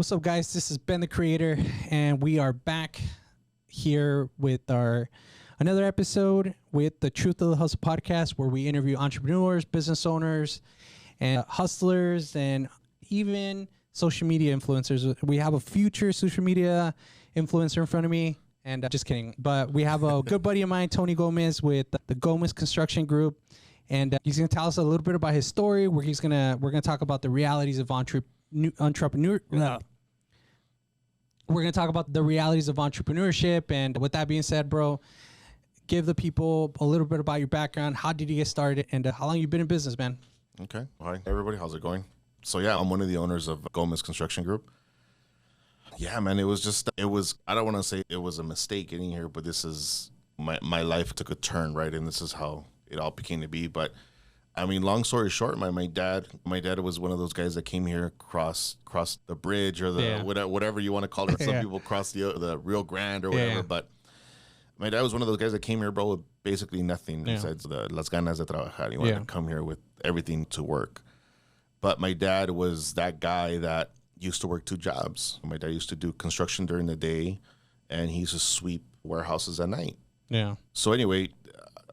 What's up, guys? This is Ben the Creator, and we are back here with another episode with the Truth of the Hustle podcast, where we interview entrepreneurs, business owners, and hustlers, and even social media influencers. We have a future social media influencer in front of me, and just kidding. But we have a good buddy of mine, Tony Gomez, with the Gomez Construction Group, and he's gonna tell us a little bit about his story. Where we're gonna talk about the realities of entrepreneur. We're going to talk about the realities of entrepreneurship. And with that being said, bro, give the people a little bit about your background. How did you get started, and how long you been in business, man? Okay. Hi, everybody. How's it going? So, yeah, I'm one of the owners of Gomez Construction Group. Yeah, man, I don't want to say it was a mistake getting here, but this is, my life took a turn, right? And this is how it all became to be. But I mean, long story short, my dad was one of those guys that came here, cross the bridge or whatever you want to call it. Some people cross the Rio Grande or whatever, but my dad was one of those guys that came here, bro, with basically nothing besides the las ganas de trabajar. He wanted to come here with everything to work. But my dad was that guy that used to work two jobs. My dad used to do construction during the day, and he used to sweep warehouses at night. Yeah. So anyway,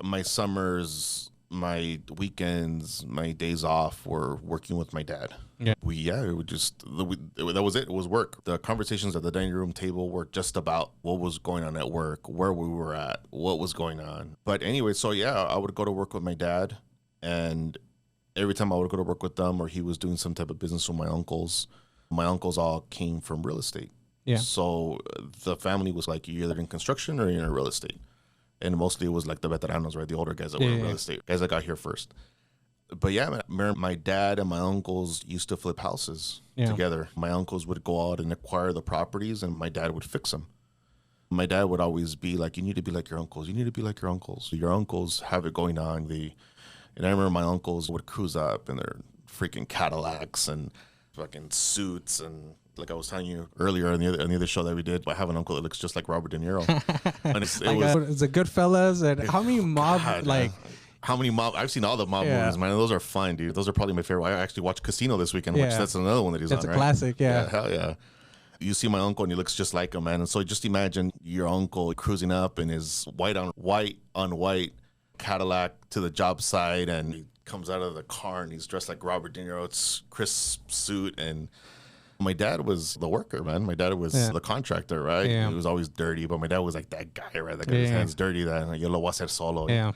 my summers, my weekends, my days off were working with my dad. Yeah. That was it. It was work. The conversations at the dining room table were just about what was going on at work, where we were at, what was going on. But anyway, so yeah, I would go to work with my dad, and every time I would go to work with them, or he was doing some type of business with my uncles all came from real estate. Yeah. So the family was like, you're either in construction or you're in real estate. And mostly it was like the veteranos, right? The older guys that were in real estate, guys that got here first. But yeah, my dad and my uncles used to flip houses together. My uncles would go out and acquire the properties, and my dad would fix them. My dad would always be like, you need to be like your uncles. You need to be like your uncles. Your uncles have it going on. And I remember my uncles would cruise up in their freaking Cadillacs and fucking suits, and like I was telling you earlier on the other show that we did, I have an uncle that looks just like Robert De Niro. And it's a Goodfellas, and how many mob I've seen all the mob movies, man. Those are fun, dude. Those are probably my favorite. I actually watched Casino this weekend, which that's another one that he's on, right? That's a classic, yeah. Hell yeah. You see my uncle and he looks just like him, man. And so just imagine your uncle cruising up in his white on white Cadillac to the job site, and he comes out of the car and he's dressed like Robert De Niro. It's crisp suit, and my dad was the worker, man. My dad was the contractor, right? Yeah. He was always dirty, but my dad was like that guy, right? That got his hands dirty, that yo lo voy a hacer solo. Yeah.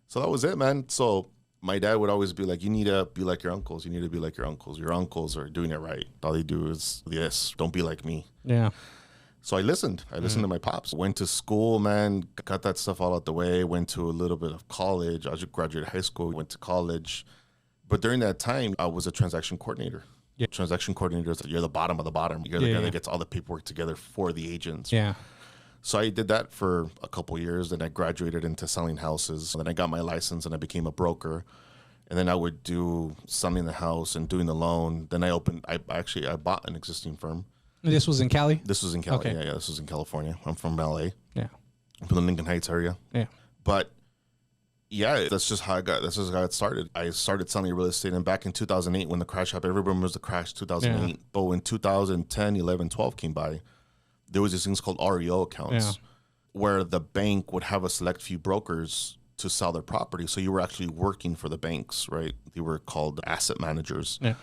So that was it, man. So my dad would always be like, you need to be like your uncles. You need to be like your uncles. Your uncles are doing it right. All they do is this. Don't be like me. Yeah. So I listened. I listened to my pops. Went to school, man. Got that stuff all out the way. Went to a little bit of college. I just graduated high school. Went to college. But during that time, I was a transaction coordinator. Yeah. Transaction coordinators, you're the bottom of the bottom. You're the guy that gets all the paperwork together for the agents. Yeah. So I did that for a couple of years. Then I graduated into selling houses. Then I got my license and I became a broker. And then I would do selling the house and doing the loan. Then I bought an existing firm. This was in Cali? This was in Cali. Okay. Yeah, this was in California. I'm from LA. Yeah. I'm from the Lincoln Heights area. Yeah. But yeah, that's just how it started. I started selling real estate, and back in 2008 when the crash happened, everybody remembers the crash 2008. Yeah. But when 2010, 11, 12 came by, there was these things called REO accounts where the bank would have a select few brokers to sell their property. So you were actually working for the banks, right? They were called asset managers. Yeah.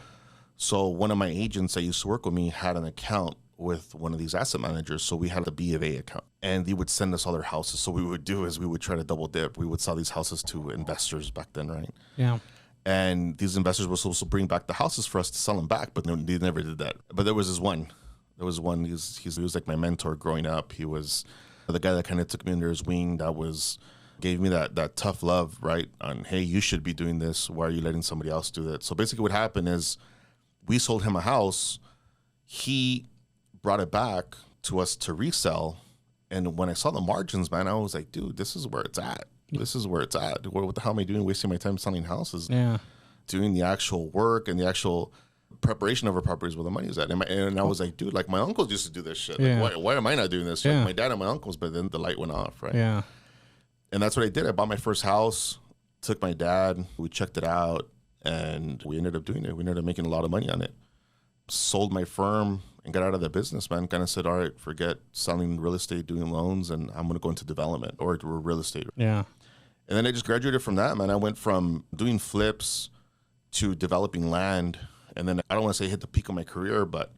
So one of my agents that used to work with me had an account with one of these asset managers. So we had a B of A account, and they would send us all their houses. So what we would do is we would try to double dip. We would sell these houses to investors back then, right? Yeah. And these investors were supposed to bring back the houses for us to sell them back, but they never did that. But there was this one. He was like my mentor growing up. He was the guy that kind of took me under his wing, gave me that tough love, right? On, hey, you should be doing this. Why are you letting somebody else do that? So basically what happened is we sold him a house. He brought it back to us to resell. And when I saw the margins, man, I was like, dude, this is where it's at. This is where it's at. What the hell am I doing wasting my time selling houses? Yeah. Doing the actual work and the actual preparation of our properties where the money is at. And I was like, dude, like my uncles used to do this shit. Like, why am I not doing this? Like my dad and my uncles, but then the light went off, right? Yeah. And that's what I did. I bought my first house, took my dad, we checked it out, and we ended up doing it. We ended up making a lot of money on it. Sold my firm, and got out of the business, man. Kind of said, all right, forget selling real estate, doing loans, and I'm going to go into development or real estate. Yeah. And then I just graduated from that, man. I went from doing flips to developing land. And then I don't want to say hit the peak of my career, but,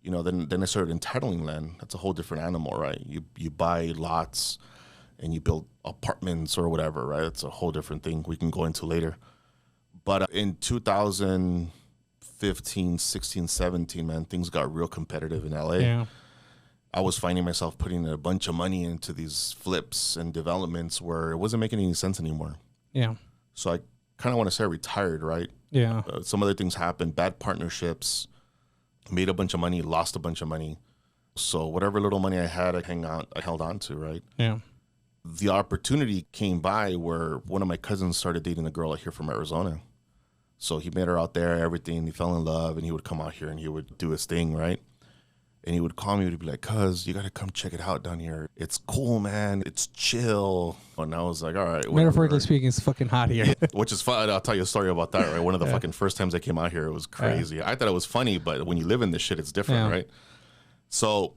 you know, then I started entitling land. That's a whole different animal, right? You buy lots and you build apartments or whatever, right? It's a whole different thing we can go into later. But in 2015, 16, 17, man, things got real competitive in LA. Yeah. I was finding myself putting a bunch of money into these flips and developments where it wasn't making any sense anymore. Yeah. So I kind of want to say I retired, right? Yeah. Some other things happened, bad partnerships, made a bunch of money, lost a bunch of money. So whatever little money I had, I held on to, right? Yeah. The opportunity came by where one of my cousins started dating a girl out here from Arizona. So he met her out there, everything. He fell in love, and he would come out here and he would do his thing, right? And he would call me, he'd be like, cuz, you got to come check it out down here. It's cool, man. It's chill. And I was like, all right. Metaphorically speaking, it's fucking hot here. Which is fun. I'll tell you a story about that, right? One of the fucking first times I came out here, it was crazy. I thought it was funny, but when you live in this shit, it's different, right? So,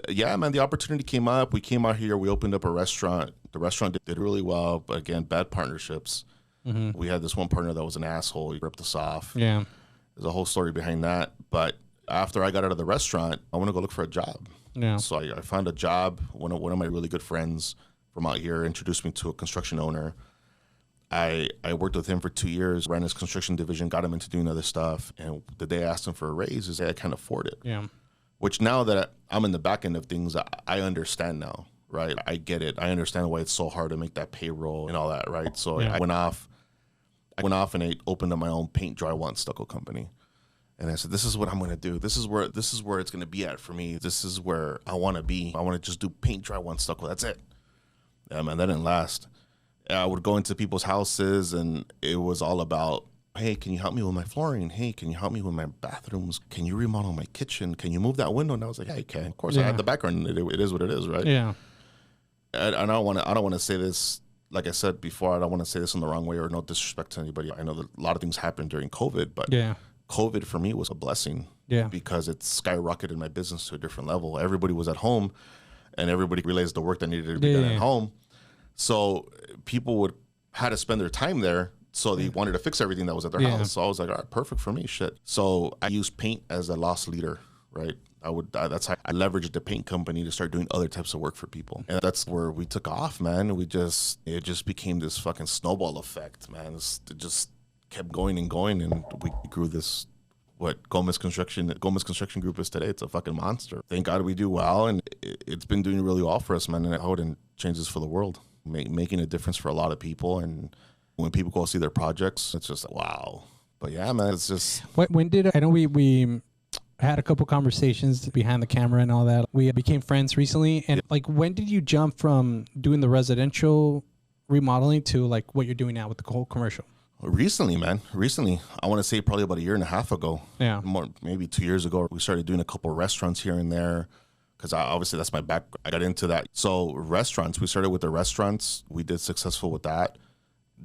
yeah, man, the opportunity came up. We came out here. We opened up a restaurant. The restaurant did really well, but again, bad partnerships. Mm-hmm. We had this one partner that was an asshole. He ripped us off. Yeah. There's a whole story behind that. But after I got out of the restaurant, I want to go look for a job. Yeah. So I found a job. One of my really good friends from out here introduced me to a construction owner. I worked with him for 2 years, ran his construction division, got him into doing other stuff. And the day I asked him for a raise, he said, I can't afford it. Yeah. Which now that I'm in the back end of things, I understand now, right? I get it. I understand why it's so hard to make that payroll and all that, right? So I went off and I opened up my own paint, drywall, and stucco company. And I said, this is what I'm going to do. This is where it's going to be at for me. This is where I want to be. I want to just do paint, drywall, and stucco. That's it. Yeah, man, that didn't last. I would go into people's houses, and it was all about, hey, can you help me with my flooring? Hey, can you help me with my bathrooms? Can you remodel my kitchen? Can you move that window? And I was like, yeah, you can. Of course, I had the background. It is what it is, right? Yeah. I don't want to say this. Like I said before, I don't want to say this in the wrong way or no disrespect to anybody. I know that a lot of things happened during COVID, but COVID for me was a blessing. Yeah. Because it skyrocketed my business to a different level. Everybody was at home, and everybody realized the work that needed to be done at home. So people had to spend their time there. So they wanted to fix everything that was at their house. So I was like, all right, perfect for me. Shit. So I used paint as a loss leader, right? That's how I leveraged the paint company to start doing other types of work for people. And that's where we took off, man. It just became this fucking snowball effect, man. It just kept going, and we grew this, what Gomez Construction Group is today. It's a fucking monster. Thank God we do well, and it's been doing really well for us, man. And I hope it changes for the world, making a difference for a lot of people. And when people go see their projects, it's just like, wow. But yeah, man, it's just. When did I know we had a couple conversations behind the camera and all that. We became friends recently, and like, when did you jump from doing the residential remodeling to like what you're doing now with the whole commercial? Recently, man. I want to say probably about a year and a half ago. Yeah. Maybe 2 years ago, we started doing a couple of restaurants here and there. Because obviously that's my background. I got into that. So restaurants, we started with the restaurants. We did successful with that.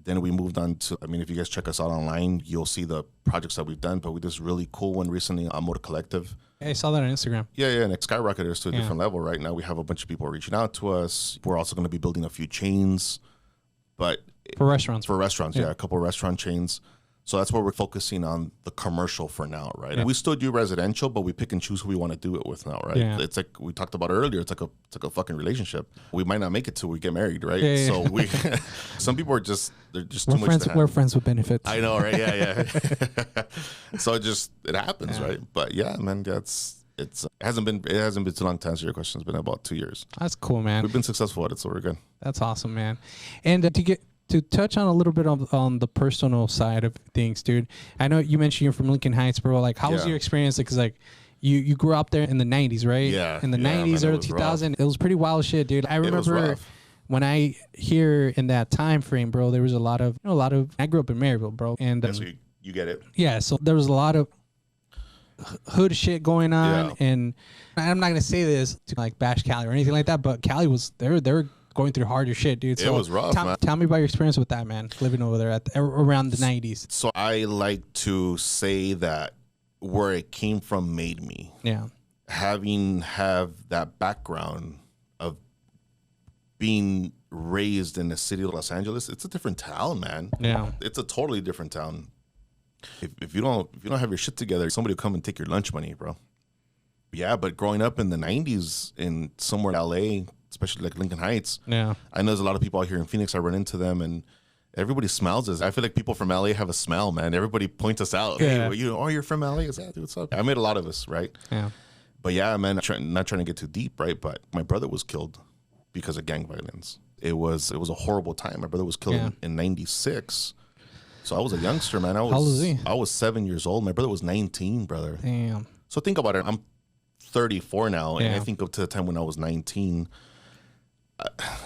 Then we moved on to, if you guys check us out online, you'll see the projects that we've done. But we did this really cool one recently on Motor Collective. I saw that on Instagram. Yeah, and it skyrocketed us to a different level. Right now we have a bunch of people reaching out to us. We're also going to be building a few chains. But For restaurants, a couple of restaurant chains. So that's where we're focusing on the commercial for now, right? Yeah. We still do residential, but we pick and choose who we want to do it with now, right? Yeah. It's like we talked about earlier. It's like a fucking relationship. We might not make it till we get married, right? Yeah. So some people are they're just too much to handle. We're friends with benefits. I know, right? Yeah. So it happens, right? But yeah, man, it hasn't been too long to answer your question. It's been about 2 years. That's cool, man. We've been successful at it, so we're good. That's awesome, man. And to touch on a little bit on the personal side of things, dude. I know you mentioned you're from Lincoln Heights, bro. Like, how was your experience? Because like you grew up there in the 90s, right? Yeah. In the 90s, early 2000s, it was pretty wild shit, dude. I remember when I hear in that time frame, bro, there was a lot of. I grew up in Maryville, bro, and so you get it. Yeah, so there was a lot of hood shit going on, and I'm not gonna say this to like bash Cali or anything like that, but Cali was they're going through harder shit, dude. So it was rough, man. Tell me about your experience with that, man, living over there around the 90s. So I like to say that where it came from made me. Yeah. have that background of being raised in the city of Los Angeles, it's a different town, man. Yeah. It's a totally different town. If you don't have your shit together, somebody will come and take your lunch money, bro. Yeah, but growing up in the 90s in somewhere in LA, especially like Lincoln Heights, Yeah. I know there's a lot of people out here in Phoenix. I run into them and everybody smells us. I feel like people from LA have a smell, man. Everybody points us out. Yeah. Hey, you're from LA? I say, yeah, dude, what's up? I met a lot of us, right? Yeah. But yeah, man, not trying to get too deep, right? But my brother was killed because of gang violence. It was a horrible time. My brother was killed in 96. So I was a youngster, man. How old was he? I was 7 years old. My brother was 19, brother. Damn. So think about it. I'm 34 now, and Yeah. I think up to the time when I was 19.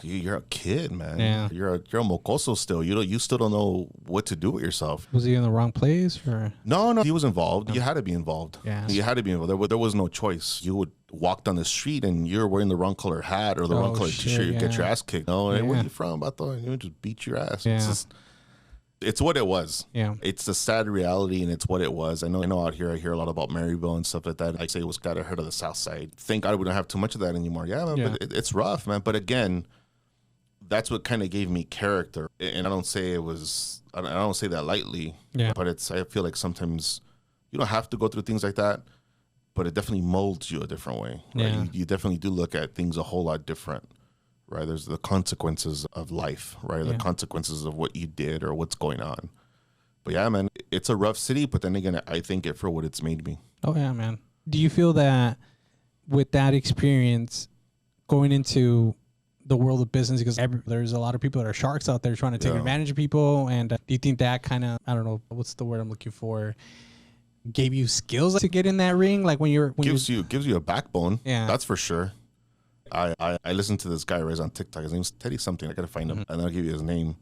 You're a kid, man. Yeah. You're a mocoso still. You still don't know what to do with yourself. Was he in the wrong place or? No, he was involved. You had to be involved. Yeah. You had to be involved. There was no choice. You would walk down the street and you're wearing the wrong color hat or the wrong color shit, t-shirt. You get your ass kicked. No, hey, where Yeah. you from? I thought you would just beat your ass. Yeah. It's what it was. Yeah. It's the sad reality, and it's what it was. I know out here I hear a lot about Maryville and stuff like that. I say it was got ahead of the South Side. Thank God we don't have too much of that anymore. Yeah, man, Yeah. but it's rough, man. But again, that's what kind of gave me character. And I don't say I don't say that lightly. Yeah. But I feel like sometimes you don't have to go through things like that, but it definitely molds you a different way. Right? Yeah. You definitely do look at things a whole lot different. Right, there's the consequences of life, right? The consequences of what you did or what's going on. But yeah, man, it's a rough city. But then again, I thank it for what it's made me. Oh yeah, man. Do you feel that with that experience going into the world of business, because there's a lot of people that are sharks out there trying to take advantage of people, and do you think that kind of, I don't know, what's the word I'm looking for, gave you skills to get in that ring? Like gives you a backbone. Yeah, that's for sure. I listened to this guy raised on TikTok. His name's Teddy something. I gotta find him, and I'll give you his name.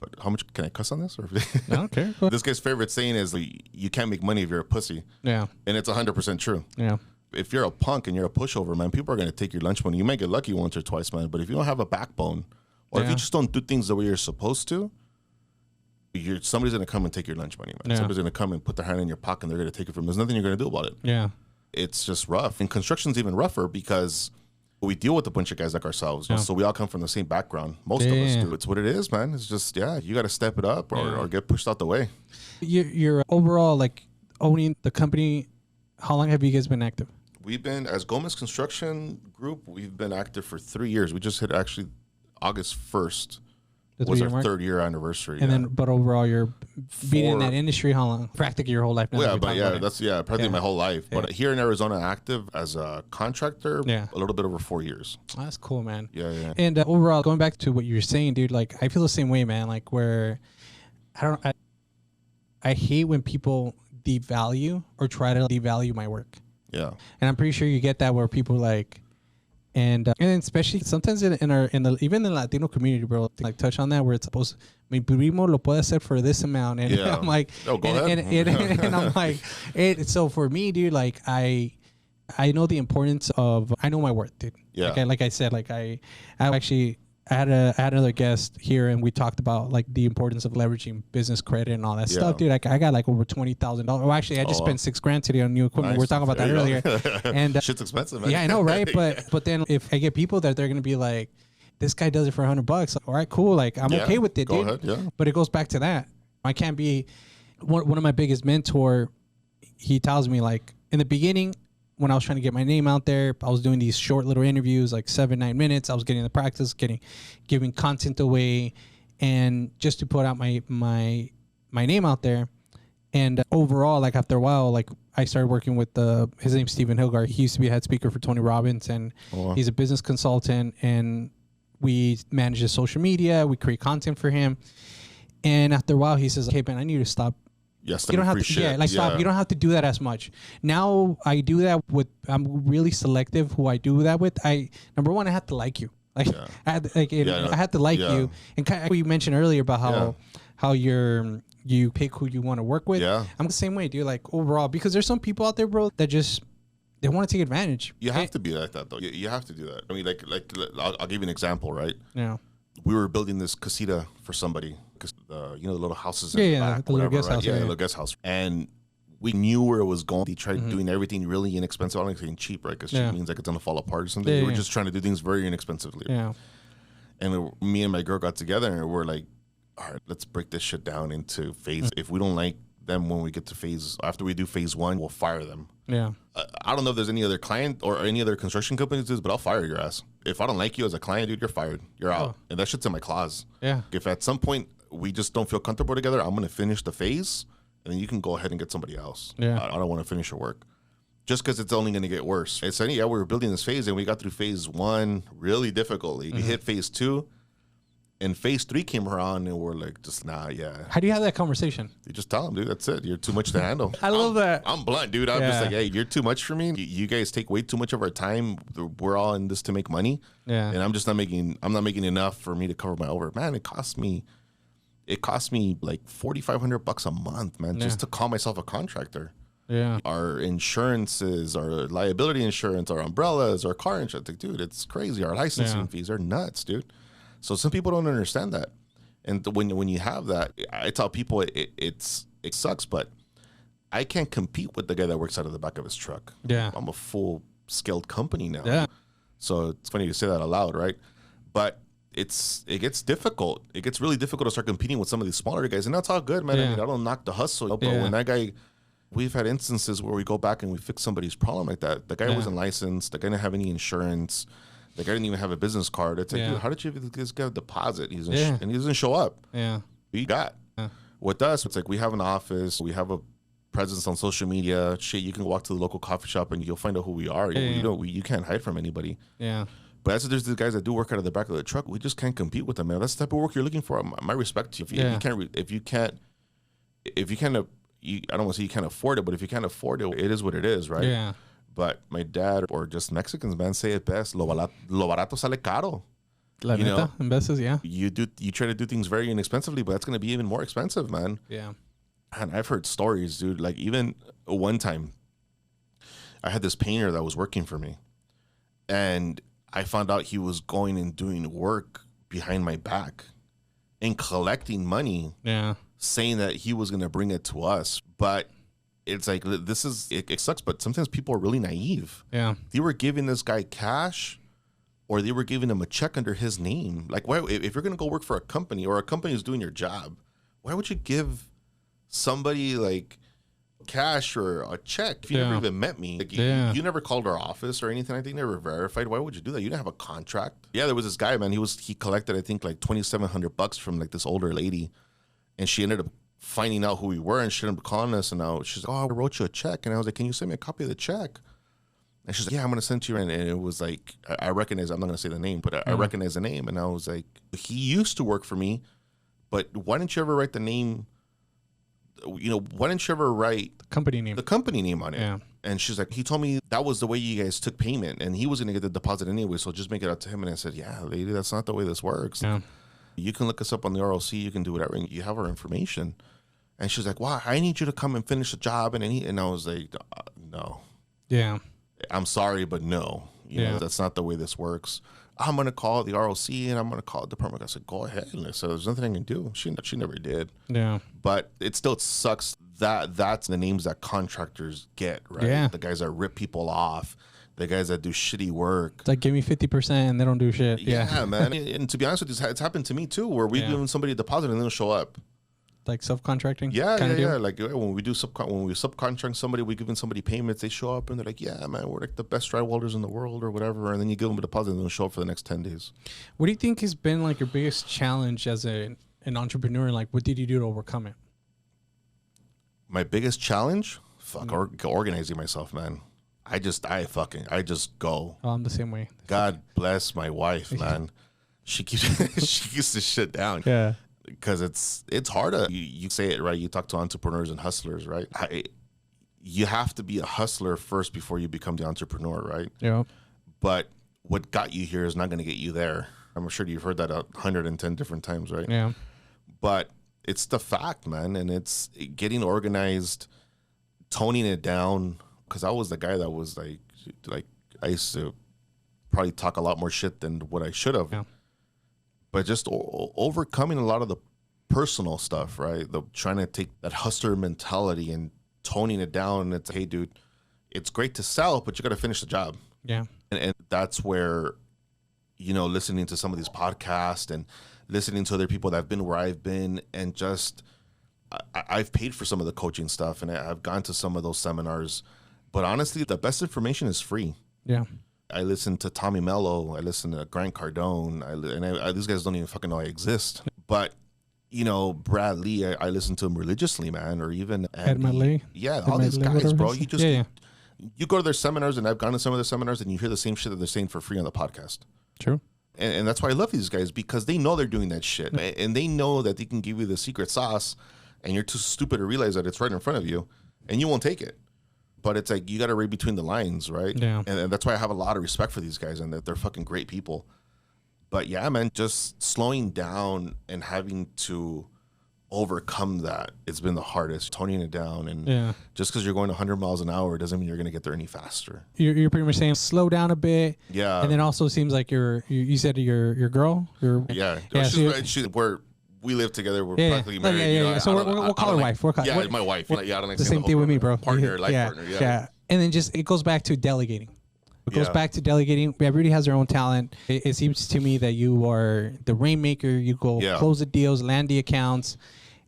But how much can I cuss on this? Or I don't care. This guy's favorite saying is, "You can't make money if you're a pussy." Yeah, and it's 100% true. Yeah, if you're a punk and you're a pushover, man, people are gonna take your lunch money. You might get lucky once or twice, man. But if you don't have a backbone, or if you just don't do things the way you're supposed to, somebody's gonna come and take your lunch money, man. Somebody's gonna come and put their hand in your pocket and they're gonna take it from you. There's nothing you're gonna do about it. Yeah, it's just rough. And construction's even rougher because we deal with a bunch of guys like ourselves. So we all come from the same background. Most of us do. It's what it is, man. It's just, you got to step it up or get pushed out the way. You're overall, like, owning the company. How long have you guys been active? We've been, as Gomez Construction Group, we've been active for 3 years. We just hit actually August 1st. Was our 3rd year anniversary. And then, but overall, you're being in that industry how long? Practically your whole life. Well, that's practically my whole life. But here in Arizona, active as a contractor, a little bit over 4 years. Oh, that's cool, man. Yeah. And overall, going back to what you were saying, dude, like I feel the same way, man. Like where I hate when people devalue or try to devalue my work. Yeah. And I'm pretty sure you get that where people like. And especially sometimes even in the Latino community, bro, like touch on that where it's supposed mi primo lo puede hacer for this amount, and I'm like, go ahead. And I'm like, so for me, dude, like I know the importance of, I know my worth, dude. Yeah. Like I said, like I had another guest here, and we talked about like the importance of leveraging business credit and all that stuff, dude. Like I got like over $20,000. Well, actually, I just spent $6,000 today on new equipment. Nice. We were talking about that earlier, and shit's expensive, man. Yeah, I know, right? But then if I get people that they're gonna be like, this guy does it for $100. All right, cool. Like I'm okay with it, dude. Go ahead, But it goes back to that. I can't be one of my biggest mentor. He tells me like in the beginning, when I was trying to get my name out there, I was doing these short little interviews, like 7-9 minutes. I was getting the practice, giving content away, and just to put out my name out there. And overall, like after a while, like I started working with his name's Stephen Hilgard. He used to be a head speaker for Tony Robbins, and he's a business consultant. And we manage his social media. We create content for him. And after a while, he says, "Hey, man, I need to stop." Yes, you don't have to. Stop. You don't have to do that as much. Now I do that with. I'm really selective who I do that with. Number one, I have to like you. Like I had to like you. And kind of what you mentioned earlier about how you pick who you want to work with. Yeah, I'm the same way, dude. Like overall, because there's some people out there, bro, that just they want to take advantage. You have to be like that, though. You have to do that. I mean, like I'll give you an example, right? Yeah. We were building this casita for somebody, because the little houses in the back, the little guest house. Yeah, the little guest house. And we knew where it was going. They tried doing everything really inexpensive. I'm not saying cheap, right? Because cheap means like it's gonna fall apart or something. We were just trying to do things very inexpensively. Yeah. And me and my girl got together and we're like, all right, let's break this shit down into phase. If we don't like them when we get to phase, after we do phase 1, we'll fire them. Yeah. I don't know if there's any other client or any other construction companies do this, but I'll fire your ass. If I don't like you as a client, dude, you're fired. You're out. And that shit's in my clause. Yeah. If at some point we just don't feel comfortable together, I'm going to finish the phase and then you can go ahead and get somebody else. Yeah. I don't want to finish your work. Just because it's only going to get worse. It's funny, yeah, we were building this phase and we got through phase 1 really difficultly. We hit phase 2 and phase 3 came around and we're like, just How do you have that conversation? You just tell them, dude, that's it. You're too much to handle. I love that. I'm blunt, dude. I'm just like, hey, you're too much for me. You guys take way too much of our time. We're all in this to make money. Yeah. And I'm not making enough for me to cover my overhead. Man, it cost me like $4,500 a month, man, just to call myself a contractor. Yeah. Our insurances, our liability insurance, our umbrellas, our car insurance. Like, dude, it's crazy. Our licensing fees are nuts, dude. So some people don't understand that. And when you have that, I tell people it sucks, but I can't compete with the guy that works out of the back of his truck. Yeah. I'm a full-scaled company now. Yeah. So it's funny to say that aloud, right? But it gets difficult. It gets really difficult to start competing with some of these smaller guys. And that's all good, man. Yeah. I mean, I don't knock the hustle. But when that guy, we've had instances where we go back and we fix somebody's problem like that. The guy wasn't licensed. The guy didn't have any insurance. The guy didn't even have a business card. It's like, dude, how did you give this guy a deposit? And he doesn't show up. Yeah. We got. With us, it's like we have an office. We have a presence on social media. Shit, you can walk to the local coffee shop and you'll find out who we are. You can't hide from anybody. Yeah. But as there's these guys that do work out of the back of the truck, we just can't compete with them, man. That's the type of work you're looking for. My respect to you. If you can't, I don't want to say you can't afford it, but if you can't afford it, it is what it is, right? Yeah. But my dad or just Mexicans, man, say it best. Lo barato sale caro. La neta, en veces, yeah. You try to do things very inexpensively, but that's going to be even more expensive, man. Yeah. And I've heard stories, dude. Like even one time, I had this painter that was working for me, and I found out he was going and doing work behind my back and collecting money. Yeah. Saying that he was going to bring it to us, but it's like it sucks. But sometimes people are really naive. Yeah. They were giving this guy cash, or they were giving him a check under his name. Like, why, if you're going to go work for a company or a company is doing your job, why would you give somebody like cash or a check if you never even met me? Like, you never called our office or anything. I think never verified. Why would you do that? You didn't have a contract. Yeah, there was this guy, man. He collected, I think, like $2,700 from like this older lady, and she ended up finding out who we were, and she ended up calling us. And now she's like, "Oh, I wrote you a check," and I was like, "Can you send me a copy of the check?" And she's like, "Yeah, I'm gonna send you." And it was like, I recognize. I'm not gonna say the name, but I recognize the name. And I was like, "He used to work for me, but why didn't you ever write the name? Why didn't you ever write the company name on it?" Yeah. And she's like, "He told me that was the way you guys took payment, and he was gonna get the deposit anyway, so just make it out to him." And I said, "Yeah, lady, that's not the way this works. Yeah. You can look us up on the RLC. You can do whatever. And you have our information." And she's like, "Wow, I need you to come and finish the job." And I was like, "No." Yeah. I'm sorry, but no. You know, that's not the way this works. I'm going to call the ROC and I'm going to call the department. I said, "Go ahead." And I said, "There's nothing I can do." She never did. Yeah. But it still sucks that that's the names that contractors get, right? Yeah. The guys that rip people off, the guys that do shitty work. It's like, give me 50% and they don't do shit. Yeah, man. And to be honest with you, it's happened to me too, where we've given somebody a deposit and they don't show up. Like subcontracting? Yeah. Like when we subcontract somebody, we give somebody payments, they show up and they're like, "Yeah, man, we're like the best drywallers in the world," or whatever. And then you give them a deposit and they don't show up for the next 10 days. What do you think has been like your biggest challenge as an entrepreneur? Like, what did you do to overcome it? My biggest challenge? Organizing myself, man. I just go. Oh, I'm the same way. God bless my wife, man. She keeps this shit down. Yeah. Because it's harder. You say it right. You talk to entrepreneurs and hustlers, right? You have to be a hustler first before you become the entrepreneur, right? Yeah. But what got you here is not going to get you there. I'm sure you've heard that 110 different times, right? Yeah. But it's the fact, man, and it's getting organized, toning it down. Because I was the guy that was like I used to probably talk a lot more shit than what I should have. Yeah. But just overcoming a lot of the personal stuff, right? Trying to take that hustler mentality and toning it down. And it's, hey, dude, it's great to sell, but you got to finish the job. Yeah. And that's where, you know, listening to some of these podcasts and listening to other people that have been where I've been, and just I've paid for some of the coaching stuff and I've gone to some of those seminars. But honestly, the best information is free. Yeah. I listen to Tommy Mello. I listen to Grant Cardone. These guys don't even fucking know I exist. But, you know, Brad Lee, I listen to him religiously, man. Or even Ed Medley. Yeah, Ed all these Medley, guys, bro. whatever. You just you go to their seminars, and I've gone to some of their seminars, and you hear the same shit that they're saying for free on the podcast. True. And that's why I love these guys, because they know they're doing that shit. And they know that they can give you the secret sauce, and you're too stupid to realize that it's right in front of you, and you won't take it. But it's like, you got to read between the lines, right? Yeah. And that's why I have a lot of respect for these guys, and that they're fucking great people. But yeah, man, just slowing down and having to overcome that, it's been the hardest, toning it down. And just because you're going 100 miles an hour doesn't mean you're going to get there any faster. You're pretty much saying slow down a bit. Yeah. And then also seems like you said your girl. Yeah. We live together. We're practically married. Yeah. You know, So we'll call her wife. Yeah, my wife. I don't like the same thing with me, bro. Partner, life partner. Yeah. And then it goes back to delegating. It goes back to delegating. Everybody has their own talent. It seems to me that you are the rainmaker. You go close the deals, land the accounts,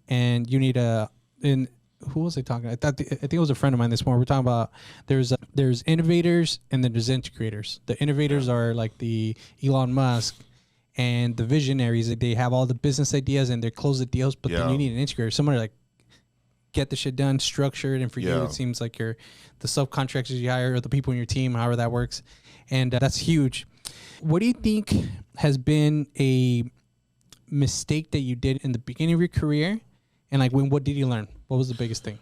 and you need and who was I talking? I think it was a friend of mine this morning. We're talking about there's innovators and then there's integrators. The innovators are like the Elon Musk. And the visionaries, they have all the business ideas and they close the deals, but then you need an integrator, someone to like get the shit done, structured. And for you, it seems like you're the subcontractors you hire or the people in your team, however that works. And that's huge. What do you think has been a mistake that you did in the beginning of your career? And like, what did you learn? What was the biggest thing?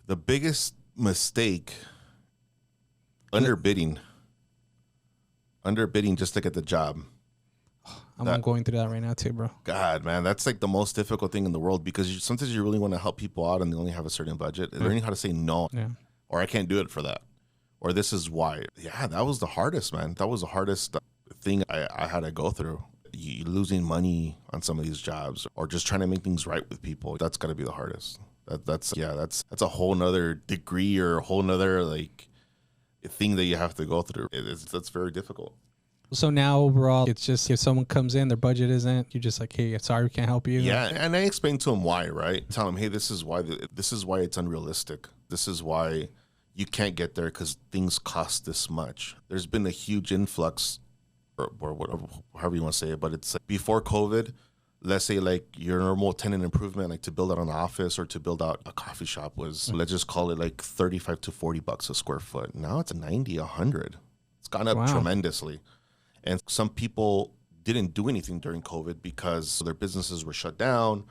The biggest mistake, underbidding just to get the job. I'm going through that right now too, bro. God, man, that's like the most difficult thing in the world, because sometimes you really want to help people out and they only have a certain budget. Learning how to say no, or I can't do it for that, or this is why. Yeah, that was the hardest, man. That was the hardest thing I had to go through. You losing money on some of these jobs, or just trying to make things right with people. That's got to be the hardest. That's a whole nother degree or a whole nother like thing that you have to go through. That's very difficult. So now overall, it's just if someone comes in, their budget isn't, you're just like, hey, sorry, we can't help you. Yeah, and I explain to them why, right? Tell them, hey, this is why it's unrealistic. This is why you can't get there, because things cost this much. There's been a huge influx, or whatever, however you want to say it, but it's like before COVID, let's say like your normal tenant improvement, like to build out an office or to build out a coffee shop was, let's just call it like $35 to $40 a square foot. Now it's 90, 100. It's gone up tremendously. And some people didn't do anything during COVID because their businesses were shut down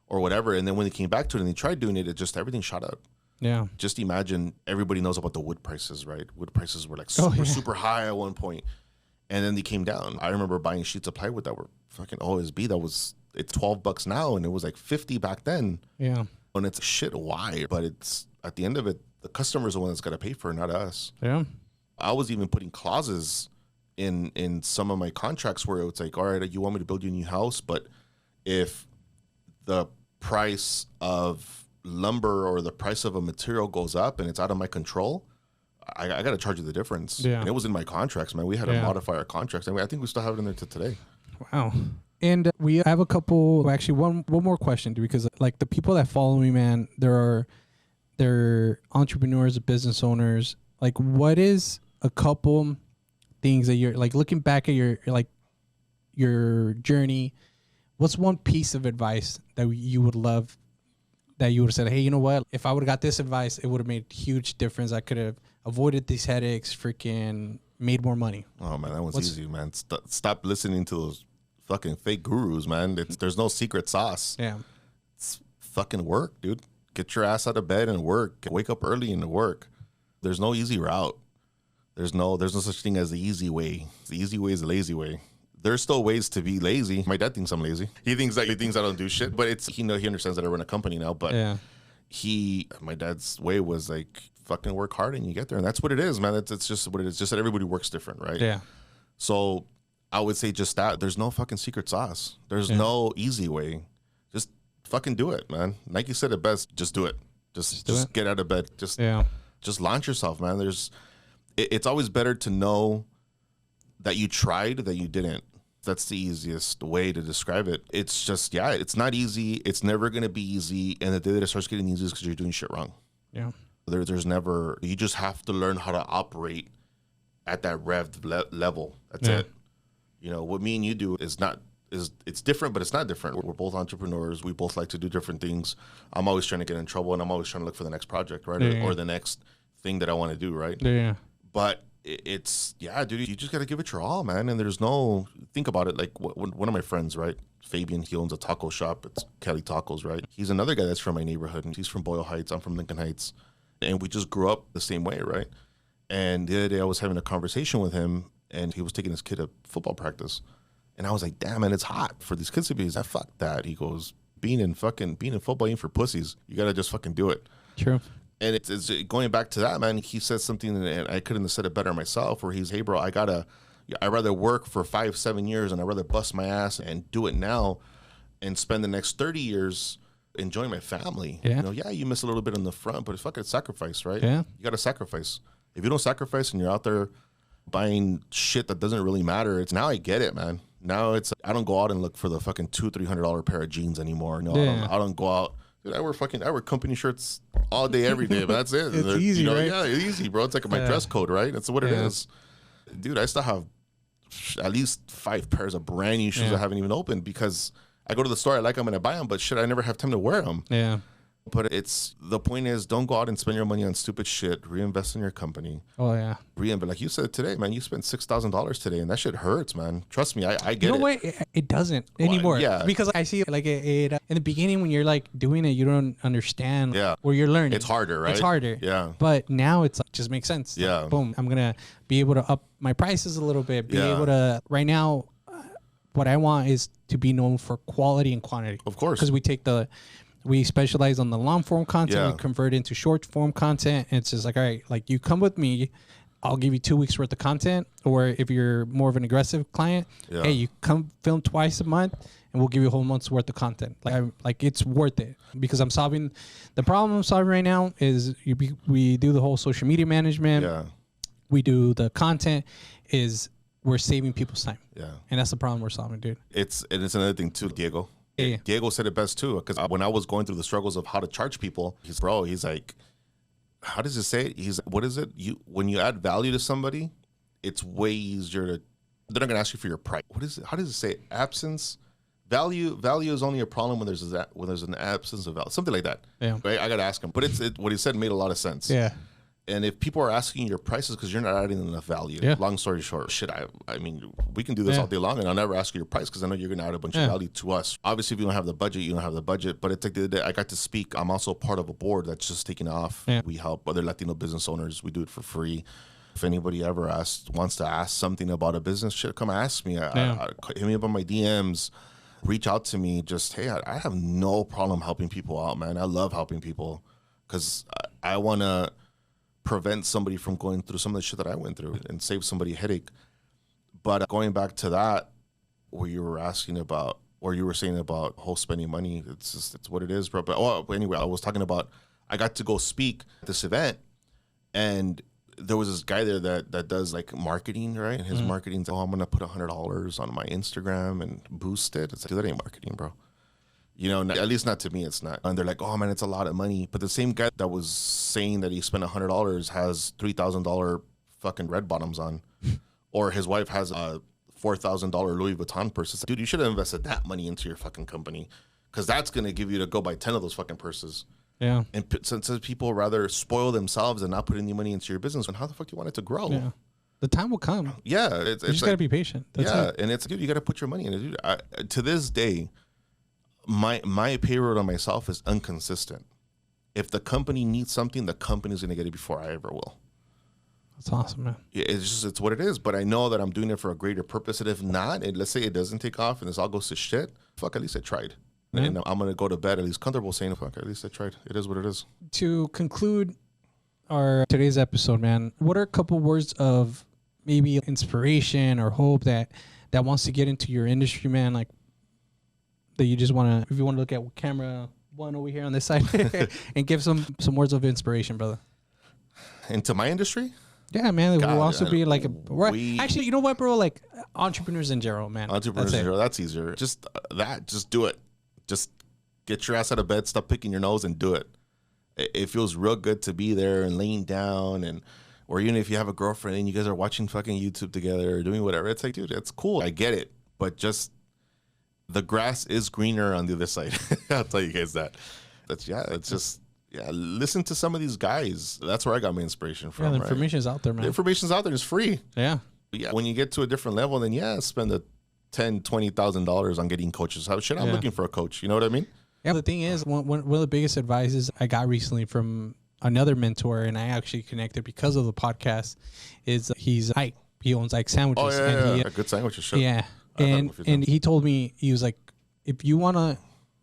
or whatever. And then when they came back to it and they tried doing it, everything shot up. Yeah. Just imagine, everybody knows about the wood prices, right? Wood prices were like super high at one point, and then they came down. I remember buying sheets of plywood that were fucking OSB. It's $12 now, and it was like 50 back then. Yeah. And it's shit, why? But it's, at the end of it, the customer's the one that's got to pay for it, not us. Yeah. I was even putting clauses in some of my contracts where it's like, all right, you want me to build you a new house, but if the price of lumber or the price of a material goes up and it's out of my control, I got to charge you the difference. Yeah. And it was in my contracts, man. We had to modify our contracts. I think we still have it in there to today. Wow. And we have a couple, actually one more question, because like the people that follow me, man, they're entrepreneurs, business owners. Like, what is a couple things that you're like looking back at your journey? What's one piece of advice that you would love, that you would have said, hey, you know what, if I would have got this advice, it would have made a huge difference. I could have avoided these headaches, freaking made more money. Oh man, that one's easy, man. Stop listening to those fucking fake gurus, man. There's no secret sauce. Yeah. It's fucking work, dude. Get your ass out of bed and work. Wake up early and work. There's no easy route. There's no such thing as the easy way. The easy way is the lazy way. There's still ways to be lazy. My dad thinks I'm lazy. He thinks I don't do shit, but he understands that I run a company now. But my dad's way was like, fucking work hard and you get there, and that's what it is, man. It's just what it is. Just that everybody works different, right? Yeah. So I would say just that. There's no fucking secret sauce. There's no easy way. Just fucking do it, man. Nike said it best. Just do it. Just get out of bed. Just launch yourself, man. It's always better to know that you tried than you didn't. That's the easiest way to describe it. It's just, it's not easy. It's never going to be easy. And the day that it starts getting easy is because you're doing shit wrong. Yeah. There's never, you just have to learn how to operate at that level. That's it. You know, what me and you do it's different, but it's not different. We're both entrepreneurs. We both like to do different things. I'm always trying to get in trouble, and I'm always trying to look for the next project, right? Or the next thing that I want to do, right? Yeah. But it's, dude, you just got to give it your all, man. And think about it. Like one of my friends, right? Fabian, he owns a taco shop. It's Kelly Tacos, right? He's another guy that's from my neighborhood, and he's from Boyle Heights. I'm from Lincoln Heights. And we just grew up the same way, right? And the other day I was having a conversation with him, and he was taking his kid to football practice. And I was like, damn, man, it's hot for these kids to be. He's like, fuck that. He goes, being in football ain't for pussies. You got to just fucking do it. True. And it's going back to that, man. He said something, and I couldn't have said it better myself, where he's, hey, bro, I'd rather work for 5-7 years, and I'd rather bust my ass and do it now and spend the next 30 years enjoying my family. Yeah. You know, you miss a little bit on the front, but it's fucking sacrifice, right? Yeah. You got to sacrifice. If you don't sacrifice and you're out there buying shit that doesn't really matter, now I get it, man. Now I don't go out and look for the fucking $200-$300 pair of jeans anymore. No, I don't go out. Dude, I wear company shirts all day, every day, but that's it. It's easy, right? Yeah, it's easy, bro. It's like my dress code, right? That's what it is. Dude, I still have at least 5 pairs of brand new shoes I haven't even opened because I go to the store, I like them and I buy them, but shit, I never have time to wear them. Yeah. But the point is, don't go out and spend your money on stupid shit. Reinvest in your company. Oh, yeah. But like you said today, man, you spent $6,000 today, and that shit hurts, man. Trust me, I get it. You know what? It doesn't anymore. Yeah. Because I see like it in the beginning when you're like doing it, you don't understand where you're learning. It's harder, right? It's harder. Yeah. But now it's just makes sense. Yeah. Like, boom. I'm going to be able to up my prices a little bit. Be able to, right now, what I want is to be known for quality and quantity. Of course. Because we specialize on the long form content. Yeah. We convert into short form content. And it's just like, all right, like you come with me, I'll give you 2 weeks worth of content. Or if you're more of an aggressive client, hey, you come film twice a month and we'll give you a whole month's worth of content. Like it's worth it because the problem I'm solving right now is we do the whole social media management. Yeah. We do the content we're saving people's time. Yeah. And that's the problem we're solving, dude. It's another thing too, Diego. Yeah. Diego said it best too, because when I was going through the struggles of how to charge people, he's like, how does it say it? What is it? When you add value to somebody, it's way easier they're not gonna ask you for your price. What is it? How does it say it? Absence? Value is only a problem when there's an absence of value. Something like that. Yeah. Right? I gotta ask him. But what he said made a lot of sense. Yeah. And if people are asking your prices because you're not adding enough value, long story short, I mean, we can do this all day long, and I'll never ask you your price because I know you're going to add a bunch of value to us. Obviously, if you don't have the budget, you don't have the budget. But it's like the other day, I got to speak. I'm also part of a board that's just taking off. Yeah. We help other Latino business owners. We do it for free. If anybody ever wants to ask something about a business, shit, come ask me. Hit me up on my DMs. Reach out to me. Just, hey, I have no problem helping people out, man. I love helping people because I want to prevent somebody from going through some of the shit that I went through and save somebody a headache. But going back to that, where you were asking about, or you were saying about whole spending money, it's what it is, bro. But anyway, I was talking about, I got to go speak at this event, and there was this guy there that does like marketing, right? And his marketing's, I'm going to put $100 on my Instagram and boost it. It's like, dude, that ain't marketing, bro. You know, at least not to me, it's not. And they're like, oh, man, it's a lot of money. But the same guy that was saying that he spent $100 has $3,000 fucking red bottoms on. Or his wife has a $4,000 Louis Vuitton purse. It's like, dude, you should have invested that money into your fucking company because that's going to give you to go buy 10 of those fucking purses. Yeah. And since people rather spoil themselves and not put any money into your business, and how the fuck do you want it to grow? Yeah. The time will come. Yeah. You just got to be patient. That's it. And it's, dude, you got to put your money in it. Dude, to this day, my payroll on myself is inconsistent. If the company needs something, the company's going to get it before I ever will. That's awesome, man. Yeah, it's what it is. But I know that I'm doing it for a greater purpose. And if not, and let's say it doesn't take off and this all goes to shit, fuck, at least I tried. Yeah. And I'm going to go to bed at least comfortable saying, fuck, at least I tried. It is what it is. To conclude our today's episode, man, what are a couple words of maybe inspiration or hope that wants to get into your industry, man? Like, that you just want to, if you want to look at what camera, one over here on this side and give some words of inspiration, brother. Into my industry? Yeah, man. God, we'll also be like actually, you know what, bro? Like entrepreneurs in general, man. Entrepreneurs in general, that's easier. Just just do it. Just get your ass out of bed, stop picking your nose, and do it. It feels real good to be there and laying down, or even if you have a girlfriend and you guys are watching fucking YouTube together or doing whatever. It's like, dude, that's cool. I get it, but just the grass is greener on the other side. I'll tell you guys that. Listen to some of these guys. That's where I got my inspiration from. Yeah, the information is out there, man. The information's out there. It's free. Yeah. But yeah, when you get to a different level, then spend the $10,000-$20,000 on getting coaches. I'm looking for a coach. You know what I mean? Yeah. The thing is, one of the biggest advices I got recently from another mentor, and I actually connected because of the podcast, is he's Ike. He owns Ike Sandwiches. Oh, yeah. Good sandwiches. Sure. Yeah. And he told me, he was like, if you want to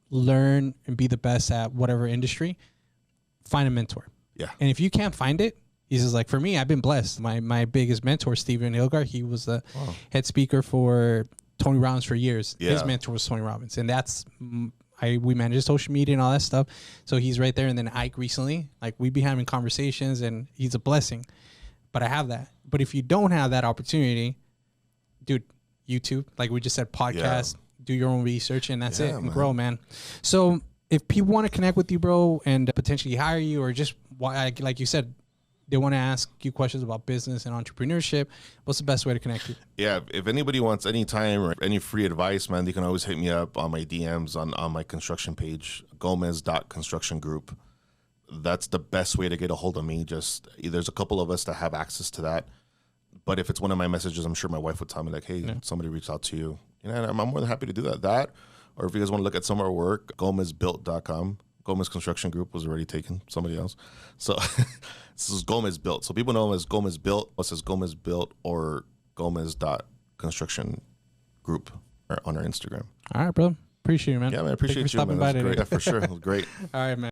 learn and be the best at whatever industry, find a mentor. Yeah. And if you can't find it, he says, like, for me, I've been blessed. My biggest mentor, Steven Hilgard, he was the head speaker for Tony Robbins for years. Yeah. His mentor was Tony Robbins. And we manage social media and all that stuff. So he's right there. And then Ike recently, like, we'd be having conversations, and he's a blessing. But I have that. But if you don't have that opportunity, dude, YouTube, like we just said, podcast, do your own research, and that's it, and grow, man. So if people want to connect with you, bro, and potentially hire you, or just, like you said, they want to ask you questions about business and entrepreneurship, what's the best way to connect you? Yeah, if anybody wants any time or any free advice, man, they can always hit me up on my DMs on my construction page, Gomez.construction group. That's the best way to get a hold of me. Just there's a couple of us that have access to that. But if it's one of my messages, I'm sure my wife would tell me, like, hey, somebody reached out to you. You know, and I'm more than happy to do that. Or if you guys want to look at some of our work, GomezBuilt.com. Gomez Construction Group was already taken, somebody else. So this is Gomez Built. So people know him as Gomez Built. It says Gomez Built or Gomez.construction group on our Instagram. All right, bro. Appreciate you, man. Yeah, man. I appreciate you, man. Stopping by That was today. great. Yeah, for sure. It was great. All right, man.